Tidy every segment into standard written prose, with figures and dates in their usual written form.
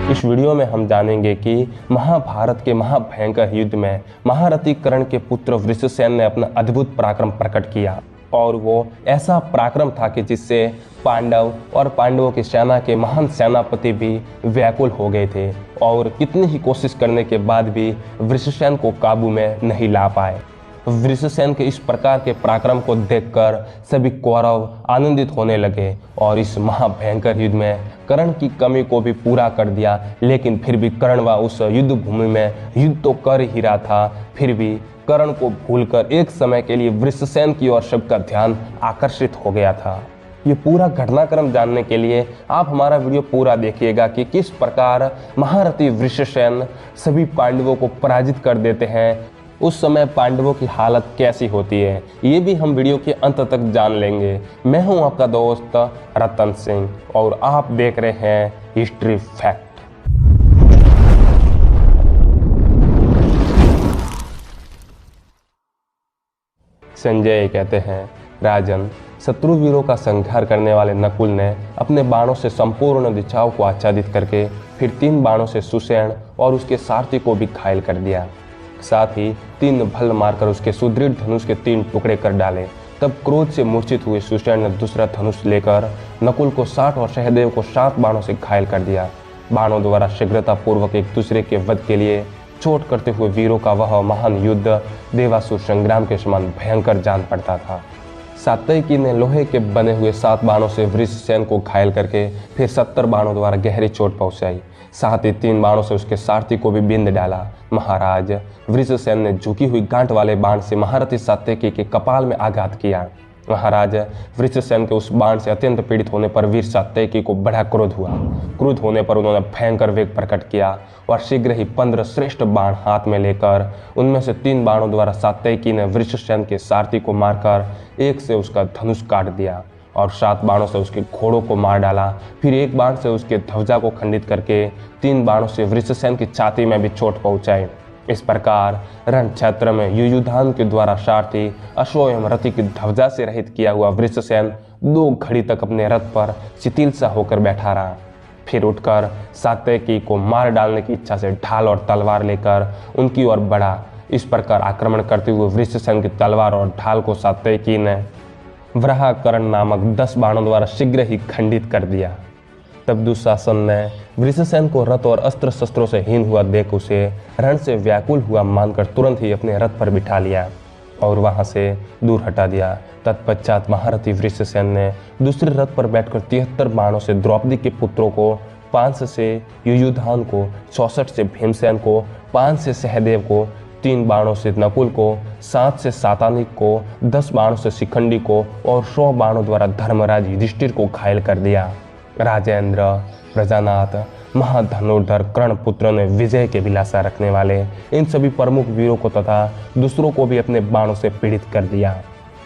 इस वीडियो में हम जानेंगे कि महाभारत के महाभयंकर युद्ध में महारथी कर्ण के पुत्र वृषसेन ने अपना अद्भुत पराक्रम प्रकट किया और वो ऐसा पराक्रम था कि जिससे पांडव और पांडवों की सेना के महान सेनापति भी व्याकुल हो गए थे और कितनी ही कोशिश करने के बाद भी वृषसेन को काबू में नहीं ला पाए। वृषसेन के इस प्रकार के पराक्रम को देखकर सभी कौरव आनंदित होने लगे और इस महाभयंकर युद्ध में कर्ण की कमी को भी पूरा कर दिया। लेकिन फिर भी कर्ण व उस युद्ध भूमि में युद्ध तो कर ही रहा था, फिर भी कर्ण को भूलकर एक समय के लिए वृषसेन की ओर सबका ध्यान आकर्षित हो गया था। ये पूरा घटनाक्रम जानने के लिए आप हमारा वीडियो पूरा देखिएगा कि किस प्रकार महारथी वृषसेन सभी पांडवों को पराजित कर देते हैं। उस समय पांडवों की हालत कैसी होती है ये भी हम वीडियो के अंत तक जान लेंगे। मैं हूं आपका दोस्त रतन सिंह और आप देख रहे हैं हिस्ट्री फैक्ट। संजय कहते हैं, राजन, शत्रु वीरों का संहार करने वाले नकुल ने अपने बाणों से संपूर्ण दिशाओं को आच्छादित करके फिर 3 बाणों से सुषेण और उसके सारथी को भी घायल कर दिया। साथ ही 3 भल्ल मारकर उसके सुदृढ़ धनुष के 3 टुकड़े कर डाले। तब क्रोध से मूर्छित हुए सुषेण ने दूसरा धनुष लेकर नकुल को 60 और सहदेव को 7 बाणों से घायल कर दिया। बाणों द्वारा शीघ्रता पूर्वक एक दूसरे के वध के लिए चोट करते हुए वीरों का वह महान युद्ध देवासुर संग्राम के समान भयंकर जान पड़ता था। सात्यकी ने लोहे के बने हुए 7 बाणों से वृषसेन को घायल करके फिर 70 बाणों द्वारा गहरी चोट पहुंचाई। साथ ही 3 बाणों से उसके सारथी को भी बिंद डाला। महाराज वृषसेन ने झुकी हुई गांठ वाले बाण से महारथी सात्यकी के कपाल में आघात किया। महाराज वृषसेन के उस बाण से अत्यंत पीड़ित होने पर वीर सात्यकी को बड़ा क्रोध हुआ। क्रोध होने पर उन्होंने भयंकर वेग प्रकट किया और शीघ्र ही 15 श्रेष्ठ बाण हाथ में लेकर उनमें से 3 बाणों द्वारा सात्यकी ने वृषसेन के सारथी को मारकर एक से उसका धनुष काट दिया और 7 बाणों से उसके घोड़ों को मार डाला। फिर 1 बाण से उसके ध्वजा को खंडित करके 3 बाणों से वृषसेन की छाती में भी चोट पहुंचाई। इस प्रकार रण क्षेत्र में युयुधान के द्वारा सारथी अश्व एवं रथी की ध्वजा से रहित किया हुआ वृषसेन 2 घड़ी तक अपने रथ पर शिथिल सा होकर बैठा रहा। फिर उठकर सात्यकी को मार डालने की इच्छा से ढाल और तलवार लेकर उनकी ओर बढ़ा। इस प्रकार आक्रमण करते हुए वृषसेन की तलवार और ढाल को सात्यकी ने वराहकरण नामक 10 बाणों द्वारा शीघ्र ही खंडित कर दिया। तब दुशासन ने वृषसेन को रथ और अस्त्र शस्त्रों से हीन हुआ देख उसे रण से व्याकुल हुआ मानकर तुरंत ही अपने रथ पर बिठा लिया और वहां से दूर हटा दिया। तत्पश्चात महारथी वृषसेन ने दूसरे रथ पर बैठकर 73 बाणों से द्रौपदी के पुत्रों को, 5 से युयुधान को, 64 से भीमसेन को, 5 से सहदेव को, 3 बाणों से नकुल को, 7 से सातानिक को, 10 बाणों से शिखंडी को और 100 बाणों द्वारा धर्मराज युधिष्ठिर को घायल कर दिया। राजेंद्र, प्रजानाथ, महाधनुर्धर कर्ण पुत्र ने विजय के विलासा रखने वाले इन सभी प्रमुख वीरों को तथा दूसरों को भी अपने बाणों से पीड़ित कर दिया।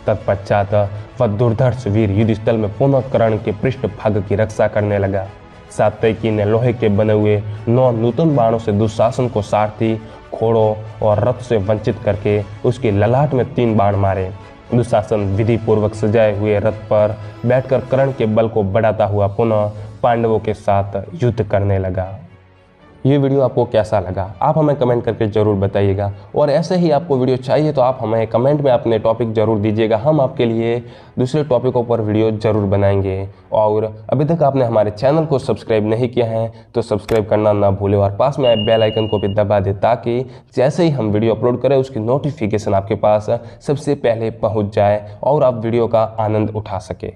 तत्पश्चात वह दुर्धर्ष वीर युद्धस्थल में पुनः कर्ण के पृष्ठभाग की रक्षा करने लगा। सात्यकी ने लोहे के बने हुए 9 नूतन बाणों से दुशासन को सारथी, घोड़ों और रथ से वंचित करके उसकी ललाट में 3 बाण मारे। दुशासन विधि पूर्वक सजाए हुए रथ पर बैठकर कर्ण के बल को बढ़ाता हुआ पुनः पांडवों के साथ युद्ध करने लगा। ये वीडियो आपको कैसा लगा आप हमें कमेंट करके ज़रूर बताइएगा और ऐसे ही आपको वीडियो चाहिए तो आप हमें कमेंट में अपने टॉपिक ज़रूर दीजिएगा। हम आपके लिए दूसरे टॉपिकों पर वीडियो ज़रूर बनाएंगे। और अभी तक आपने हमारे चैनल को सब्सक्राइब नहीं किया है तो सब्सक्राइब करना ना भूलें और पास में आए बेल आइकन को भी दबा दें ताकि जैसे ही हम वीडियो अपलोड करें उसकी नोटिफिकेशन आपके पास सबसे पहले पहुँच जाए और आप वीडियो का आनंद उठा सकें।